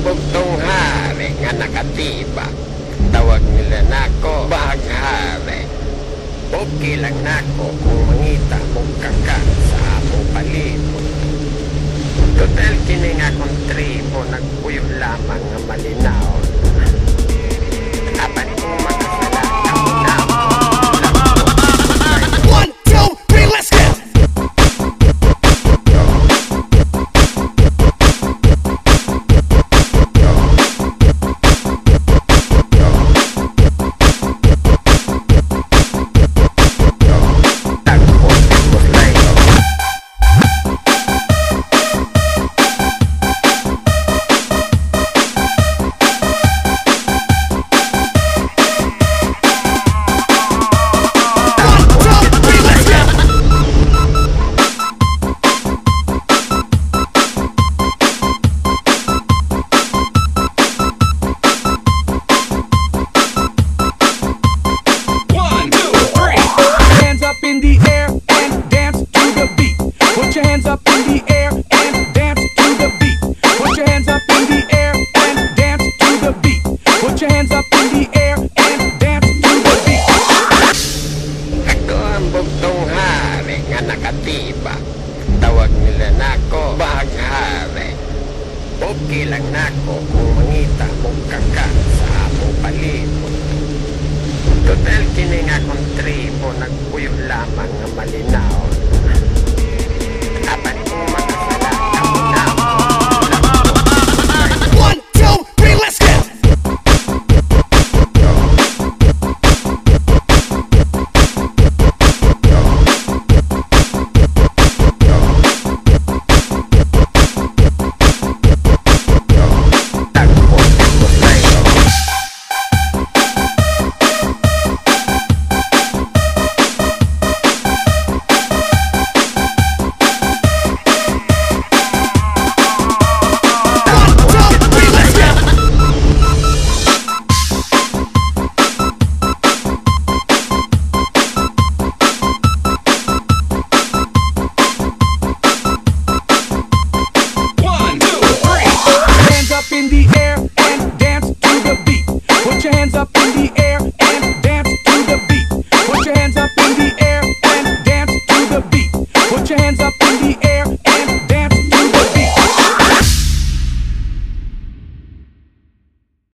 bugtong hari nga nakatiba. Tawag nila nako bahaghari. Okay lang nako kung mangita mong kaka sa among palibot. Total kini nga kong tribo nagpuyo lamang nga malinaw. Apan kung makasalat ako na. 1, 2, 3, let's go! In the air and dance to the beat. Put your hands up in the air and dance to the beat. Put your hands up in the air and dance to the beat. Put your hands up in the air and dance to the beat. Ako ang bugtong hari nga nakatiba. Tawag nila nako bahaghari. Okay lang nako kung mangita mong kaka sa among palibot. Total kini nga kong tribo nagpuyo lamang nga malinaw.